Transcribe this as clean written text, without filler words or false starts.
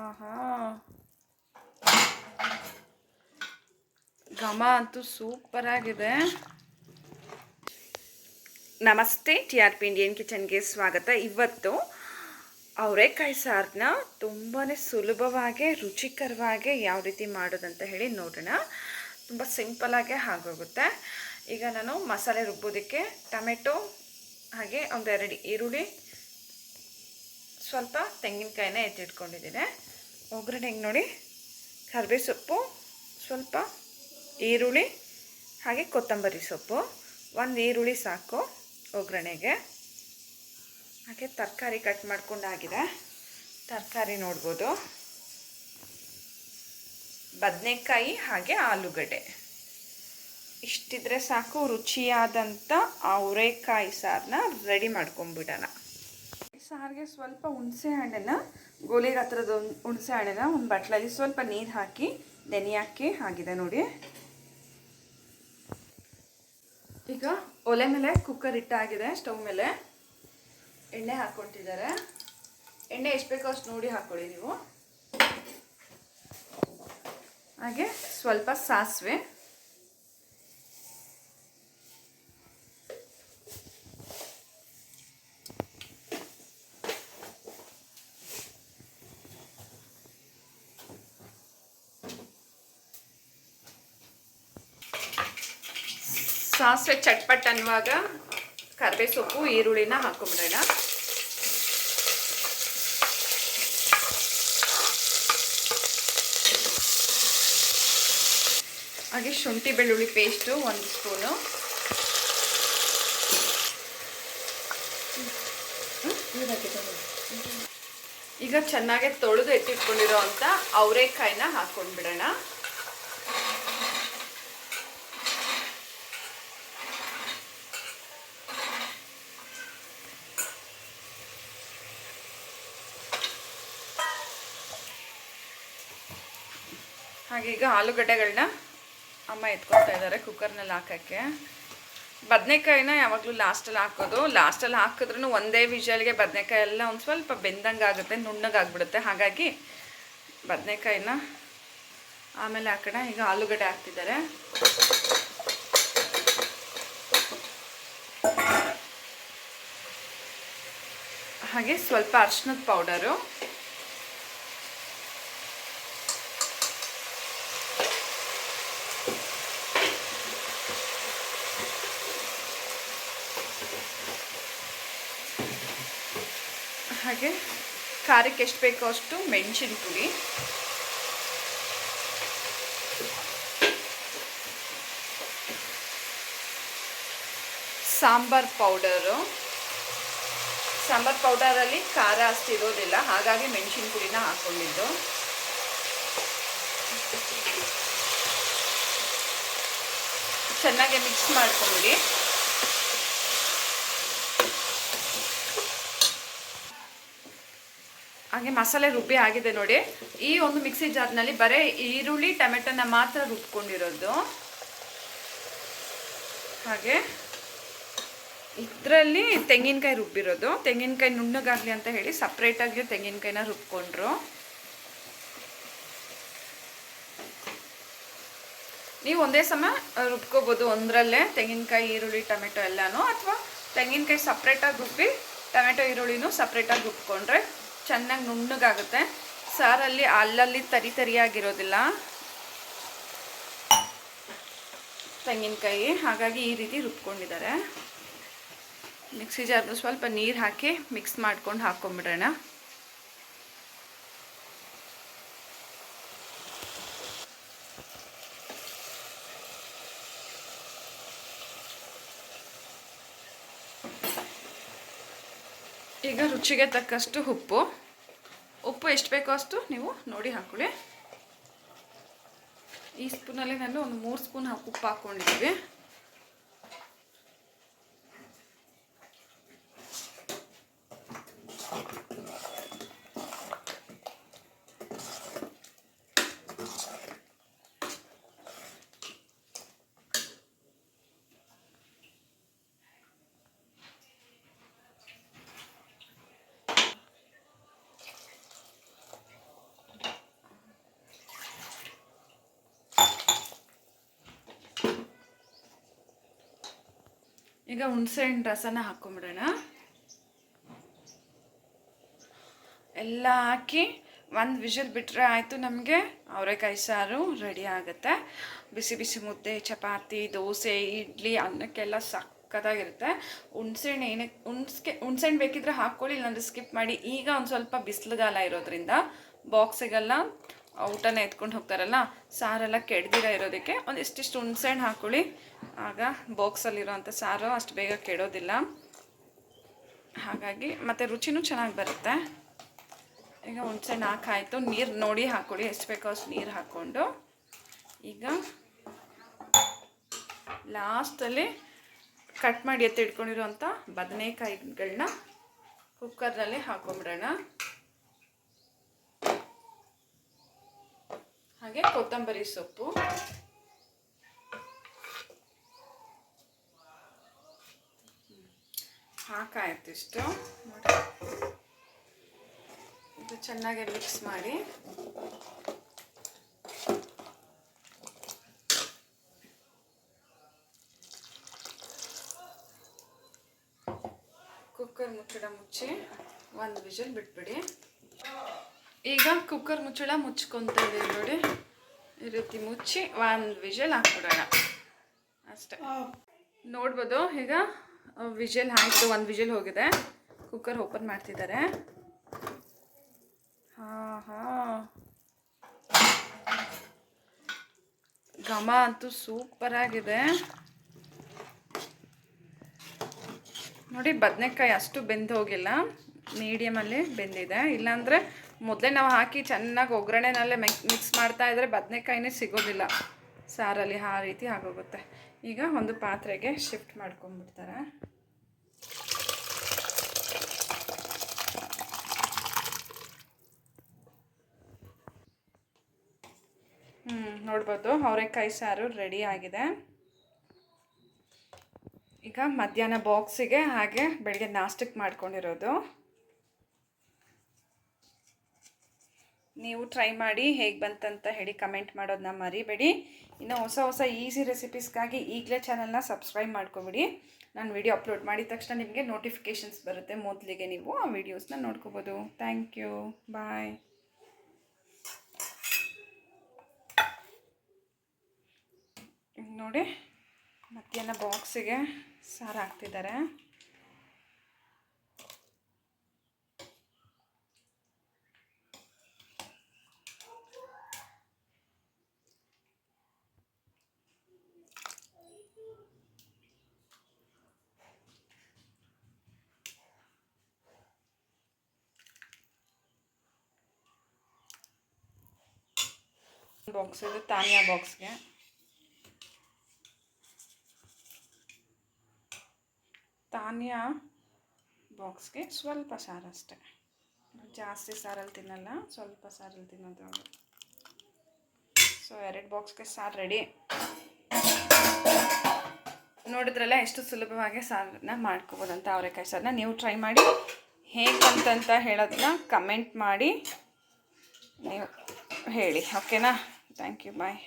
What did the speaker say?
ಆಹಾ, ಘಮ ಅಂತೂ ಸೂಪರ್ ಆಗಿದೆ. ನಮಸ್ತೆ, TRP ಇಂಡಿಯನ್ ಕಿಚನ್ಗೆ ಸ್ವಾಗತ. ಇವತ್ತು ಅವರೆಕಾಯಿ ಸಾರನ್ನ ತುಂಬಾ ಸುಲಭವಾಗಿ ರುಚಿಕರವಾಗಿ ಯಾವ ರೀತಿ ಮಾಡೋದಂತ ಹೇಳಿ ನೋಡೋಣ. ತುಂಬ ಸಿಂಪಲಾಗೆ ಆಗೋಗುತ್ತೆ. ಈಗ ನಾನು ಮಸಾಲೆ ರುಬ್ಬೋದಕ್ಕೆ ಟೊಮೆಟೊ ಹಾಗೆ ಒಂದೆರಡು ಈರುಳ್ಳಿ, ಸ್ವಲ್ಪ ತೆಂಗಿನಕಾಯಿನ ಎತ್ತಿಟ್ಕೊಂಡಿದ್ದೀನಿ. ಒಗ್ಗರಣೆಗೆ ನೋಡಿ, ಕರಿಬೇವು ಸೊಪ್ಪು, ಸ್ವಲ್ಪ ಈರುಳ್ಳಿ ಹಾಗೆ ಕೊತ್ತಂಬರಿ ಸೊಪ್ಪು, ಒಂದು ಈರುಳ್ಳಿ ಸಾಕು ಒಗ್ಗರಣೆಗೆ. ಹಾಗೆ ತರಕಾರಿ ಕಟ್ ಮಾಡ್ಕೊಂಡಾಗಿದೆ. ತರಕಾರಿ ನೋಡ್ಬೋದು, ಬದನೆಕಾಯಿ ಹಾಗೆ ಆಲೂಗಡ್ಡೆ. ಇಷ್ಟಿದ್ರೆ ಸಾಕು, ರುಚಿಯಾದಂಥ ಅವರೆಕಾಯಿ ಸಾರನ್ನ ರೆಡಿ ಮಾಡ್ಕೊಂಡ್ಬಿಡೋಣ. ಸಾರಿಗೆ ಸ್ವಲ್ಪ ಹುಣಸೆ ಹಣ್ಣನ್ನು, ಗೋಲಿಗೆ ಹತ್ರದ ಹುಣಸೆ ಹಣ್ಣನ್ನು ಒಂದು ಬಟ್ಲಲ್ಲಿ ಸ್ವಲ್ಪ ನೀರು ಹಾಕಿ ನೆನೆ ಹಾಕಿ ಆಗಿದೆ ನೋಡಿ. ಈಗ ಒಲೆ ಮೇಲೆ ಕುಕ್ಕರ್ ಇಟ್ಟಾಗಿದೆ, ಸ್ಟವ್ ಮೇಲೆ ಎಣ್ಣೆ ಹಾಕ್ಕೊಳ್ತಿದ್ದಾರೆ. ಎಣ್ಣೆ ಎಷ್ಟು ಬೇಕೋ ಅಷ್ಟು ನೋಡಿ ಹಾಕ್ಕೊಳ್ಳಿ ನೀವು. ಹಾಗೆ ಸ್ವಲ್ಪ ಸಾಸಿವೆ, ಸಾಸಿವೆ ಚಟ್ಪಟ್ ಅನ್ನುವಾಗ ಕರಿಬೇವು ಸೊಪ್ಪು, ಈರುಳ್ಳಿನ ಹಾಕೊಂಡ್ಬಿಡೋಣ. ಹಾಗೆ ಶುಂಠಿ ಬೆಳ್ಳುಳ್ಳಿ ಪೇಸ್ಟು 1 ಸ್ಪೂನು, ಈಗ ಚೆನ್ನಾಗಿ ತೊಳೆದು ಎತ್ತಿಟ್ಕೊಂಡಿರೋ ಅಂಥ ಅವರೆಕಾಯಿನ ಹಾಕೊಂಡ್ಬಿಡೋಣ. ಹಾಗೆ ಈಗ ಆಲೂಗಡ್ಡೆಗಳನ್ನ ಅಮ್ಮ ಎತ್ಕೊಳ್ತಾ ಇದ್ದಾರೆ ಕುಕ್ಕರ್ನಲ್ಲಿ ಹಾಕೋಕ್ಕೆ. ಬದನೆಕಾಯಿನ ಯಾವಾಗಲೂ ಲಾಸ್ಟಲ್ಲಿ ಹಾಕೋದು. ಲಾಸ್ಟಲ್ಲಿ ಹಾಕಿದ್ರೂ ಒಂದೇ ವಿಷಲ್ಗೆ ಬದನೆಕಾಯಿ ಎಲ್ಲ ಒಂದು ಸ್ವಲ್ಪ ಬೆಂದಂಗೆ ಆಗುತ್ತೆ, ನುಣ್ಣಗಾಗ್ಬಿಡುತ್ತೆ. ಹಾಗಾಗಿ ಬದನೆಕಾಯಿನ ಆಮೇಲೆ ಹಾಕೋಣ. ಈಗ ಆಲೂಗಡ್ಡೆ ಹಾಕ್ತಿದ್ದಾರೆ. ಹಾಗೆ ಸ್ವಲ್ಪ ಅರಿಶಿನದ ಪೌಡರು, ಹಾಗೆ ಖಾರಕ್ಕೆ ಎಷ್ಟು ಬೇಕೋ ಅಷ್ಟು ಮೆಣಸಿನ ಪುಡಿ, ಸಾಂಬಾರ್ ಪೌಡರು. ಸಾಂಬಾರ್ ಪೌಡರಲ್ಲಿ ಖಾರ ಅಷ್ಟು ಇರೋದಿಲ್ಲ, ಹಾಗಾಗಿ ಮೆಣಸಿನ ಪುಡಿನ ಹಾಕ್ಕೊಂಡಿದ್ದು. ಚೆನ್ನಾಗಿ ಮಿಕ್ಸ್ ಮಾಡ್ಕೊಂಬಿಡಿ. ಹಾಗೆ ಮಸಾಲೆ ರುಬ್ಬಿ ಆಗಿದೆ ನೋಡಿ. ಈ ಒಂದು ಮಿಕ್ಸಿ ಜಾರ್ನಲ್ಲಿ ಬರೀ ಈರುಳ್ಳಿ ಟೊಮೆಟೊನ ಮಾತ್ರ ರುಬ್ಕೊಂಡಿರೋದು. ಹಾಗೆ ಇದರಲ್ಲಿ ತೆಂಗಿನಕಾಯಿ ರುಬ್ಬಿರೋದು. ತೆಂಗಿನಕಾಯಿ ನುಣ್ಣಗಾಗಲಿ ಅಂತ ಹೇಳಿ ಸಪ್ರೇಟಾಗಿ ತೆಂಗಿನಕಾಯಿನ ರುಬ್ಕೊಂಡ್ರು. ನೀವು ಒಂದೇ ಸಮ ರುಬ್ಕೋಬೋದು ಒಂದರಲ್ಲೇ, ತೆಂಗಿನಕಾಯಿ ಈರುಳ್ಳಿ ಟೊಮೆಟೊ ಎಲ್ಲನೂ. ಅಥವಾ ತೆಂಗಿನಕಾಯಿ ಸಪ್ರೇಟಾಗಿ ರುಬ್ಬಿ ಟೊಮೆಟೊ ಈರುಳ್ಳಿನೂ ಸಪ್ರೇಟಾಗಿ ರುಬ್ಕೊಂಡ್ರೆ ಚೆನ್ನಾಗಿ ನುಣ್ಣಗಾಗುತ್ತೆ. ಸಾರಲ್ಲಿ ಅಲ್ಲಲ್ಲಿ ತರಿ ತರಿಯಾಗಿರೋದಿಲ್ಲ ತೆಂಗಿನಕಾಯಿ, ಹಾಗಾಗಿ ಈ ರೀತಿ ರುಬ್ಕೊಂಡಿದ್ದಾರೆ. ಮಿಕ್ಸಿ ಜಾರ್ಗೆ ಸ್ವಲ್ಪ ನೀರು ಹಾಕಿ ಮಿಕ್ಸ್ ಮಾಡ್ಕೊಂಡು ಹಾಕ್ಕೊಂಬಿಡೋಣ. ಈಗ ರುಚಿಗೆ ತಕ್ಕಷ್ಟು ಉಪ್ಪು ಎಷ್ಟು ಬೇಕೋ ಅಷ್ಟು ನೀವು ನೋಡಿ ಹಾಕೊಳ್ಳಿ. ಈ ಸ್ಪೂನಲ್ಲಿ ನಾನು ಒಂದು 3 ಸ್ಪೂನ್ ಉಪ್ಪು ಹಾಕ್ಕೊಂಡಿದ್ದೀವಿ. ಈಗ ಹುಣಸೆಹಣ್ಣು ರಸನ ಹಾಕ್ಕೊಂಬಿಡೋಣ. ಎಲ್ಲ ಹಾಕಿ ಒಂದು ವಿಷಲ್ ಬಿಟ್ಟರೆ ಆಯಿತು, ನಮಗೆ ಅವರೆಕಾಯಿ ಸಾರು ರೆಡಿ ಆಗುತ್ತೆ. ಬಿಸಿ ಬಿಸಿ ಮುದ್ದೆ, ಚಪಾತಿ, ದೋಸೆ, ಇಡ್ಲಿ, ಅನ್ನಕ್ಕೆಲ್ಲ ಸಕ್ಕತ್ತಾಗಿರುತ್ತೆ. ಹುಣಸೆಹಣ್ಣು ಹುಣಸೆಹಣ್ಣು ಬೇಕಿದ್ರೆ ಹಾಕ್ಕೊಳ್ಳಿ, ಇಲ್ಲಾಂದರೆ ಸ್ಕಿಪ್ ಮಾಡಿ. ಈಗ ಒಂದು ಸ್ವಲ್ಪ ಬಿಸಿಲುಗಾಲ ಇರೋದ್ರಿಂದ ಬಾಕ್ಸಿಗೆಲ್ಲ ಊಟನ ಎತ್ಕೊಂಡು ಹೋಗ್ತಾರಲ್ಲ, ಸಾರೆಲ್ಲ ಕೆಡ್ದಿರ ಇರೋದಕ್ಕೆ ಒಂದಿಷ್ಟಿಷ್ಟು ಹುಣಸೆಹಣ್ಣು ಹಾಕ್ಕೊಳ್ಳಿ. ಆಗ ಬಾಕ್ಸಲ್ಲಿರೋವಂಥ ಸಾರು ಅಷ್ಟು ಬೇಗ ಕೆಡೋದಿಲ್ಲ, ಹಾಗಾಗಿ ಮತ್ತು ರುಚಿನೂ ಚೆನ್ನಾಗಿ ಬರುತ್ತೆ. ಈಗ ಹುಣಸೆಹಣ್ಣು ಹಾಕಾಯಿತು. ನೀರು ನೋಡಿ ಹಾಕ್ಕೊಳ್ಳಿ, ಎಷ್ಟು ಬೇಕೋ ಅಷ್ಟು ನೀರು ಹಾಕ್ಕೊಂಡು ಈಗ ಲಾಸ್ಟಲ್ಲಿ ಕಟ್ ಮಾಡಿ ಎತ್ತಿಟ್ಕೊಂಡಿರೋಂಥ ಬದನೆಕಾಯಿಗಳನ್ನ ಕುಕ್ಕರ್ನಲ್ಲಿ ಹಾಕೊಂಬಿಡೋಣ. ಹಾಗೆ ಕೊತ್ತಂಬರಿ ಸೊಪ್ಪು, ಹಾಕಾಯ್ತು ಇಷ್ಟು. ಇದು ಚೆನ್ನಾಗಿ ಮಿಕ್ಸ್ ಮಾಡಿ ಕುಕ್ಕರ್ ಮುಚ್ಚಳ ಮುಚ್ಚಿ ಒಂದು ವಿಷಲ್ ಬಿಟ್ಬಿಡಿ. ಈಗ ಕುಕ್ಕರ್ ಮುಚ್ಚಳ ಮುಚ್ಕೊತಾ ಇದೆ ನೋಡಿ, ಈ ರೀತಿ ಮುಚ್ಚಿ ಒಂದು ವಿಷಲ್ ಹಾಕ್ಬಿಡೋಣ ಅಷ್ಟೇ. ನೋಡ್ಬೋದು ಈಗ ವಿಷಲ್ ಆಯಿತು, ಒಂದು ವಿಷಲ್ ಹೋಗಿದೆ. ಕುಕ್ಕರ್ ಓಪನ್ ಮಾಡ್ತಿದ್ದಾರೆ. ಘಮ ಅಂತೂ ಸೂಪರ್ ಆಗಿದೆ ನೋಡಿ. ಬದನೆಕಾಯಿ ಅಷ್ಟು ಬೆಂದು ಹೋಗಿಲ್ಲ, ಮೀಡಿಯಮಲ್ಲಿ ಬೆಂದಿದೆ. ಇಲ್ಲಾಂದರೆ ಮೊದಲೇ ನಾವು ಹಾಕಿ ಚೆನ್ನಾಗಿ ಒಗ್ಗರಣೆನಲ್ಲೇ ಮಿಕ್ಸ್ ಮಾಡ್ತಾ ಇದ್ದರೆ ಬದನೆಕಾಯಿನೇ ಸಿಗೋದಿಲ್ಲ ಸಾರಲ್ಲಿ, ಆ ರೀತಿ ಆಗೋಗುತ್ತೆ. ಈಗ ಒಂದು ಪಾತ್ರೆಗೆ ಶಿಫ್ಟ್ ಮಾಡ್ಕೊಂಡ್ಬಿಡ್ತಾರೆ. ನೋಡ್ಬೋದು ಅವರೆಕಾಯಿ ಸಾರು ರೆಡಿ ಆಗಿದೆ. ಈಗ ಮಧ್ಯಾಹ್ನ ಬಾಕ್ಸಿಗೆ ಹಾಗೆ ಬೆಳಗ್ಗೆ ನಾಷ್ಟಕ್ಕೆ ಮಾಡ್ಕೊಂಡಿರೋದು. ನೀವು ಟ್ರೈ ಮಾಡಿ ಹೇಗೆ ಬಂತಂತ ಹೇಳಿ ಕಮೆಂಟ್ ಮಾಡೋದನ್ನ ಮರಿಬೇಡಿ. ಇನ್ನು ಹೊಸ ಹೊಸ ಈಸಿ ರೆಸಿಪೀಸ್ಗಾಗಿ ಈಗಲೇ ಚಾನಲ್ನ ಸಬ್ಸ್ಕ್ರೈಬ್ ಮಾಡ್ಕೊಬಿಡಿ. ನಾನು ವಿಡಿಯೋ ಅಪ್ಲೋಡ್ ಮಾಡಿದ ತಕ್ಷಣ ನಿಮಗೆ ನೋಟಿಫಿಕೇಷನ್ಸ್ ಬರುತ್ತೆ, ಮೊದಲಿಗೆ ನೀವು ಆ ವಿಡಿಯೋಸ್ನ ನೋಡ್ಕೋಬೋದು. ಥ್ಯಾಂಕ್ ಯು, ಬಾಯ್. ನೋಡಿ ಮಧ್ಯಾಹ್ನ ಬಾಕ್ಸಿಗೆ ಸಾರು ಹಾಕ್ತಿದ್ದಾರೆ. ಬಾಕ್ಸ್ ಇದು ತಾನಿಯಾ ಬಾಕ್ಸ್ಗೆ. ತಾನಿಯಾ ಬಾಕ್ಸ್ಗೆ ಸ್ವಲ್ಪ ಸಾರು ಅಷ್ಟೆ, ಜಾಸ್ತಿ ಸಾರಲ್ಲಿ ತಿನ್ನಲ್ಲ, ಸ್ವಲ್ಪ ಸಾರಲ್ಲಿ ತಿನ್ನೋದು ಅವರು. ಸೊ 2 ಬಾಕ್ಸ್ಗೆ ಸಾರು ರೆಡಿ. ನೋಡಿದ್ರಲ್ಲ ಎಷ್ಟು ಸುಲಭವಾಗಿ ಸಾರನ್ನ ಮಾಡ್ಕೋಬೋದಂತ ಅವರೆಕಾಯಿ ಸಾರನ್ನ. ನೀವು ಟ್ರೈ ಮಾಡಿ ಹೇಗೆ ಬಂತಂತ ಹೇಳೋದನ್ನ ಕಮೆಂಟ್ ಮಾಡಿ ನೀವು ಹೇಳಿ, ಓಕೆನಾ? Thank you, bye.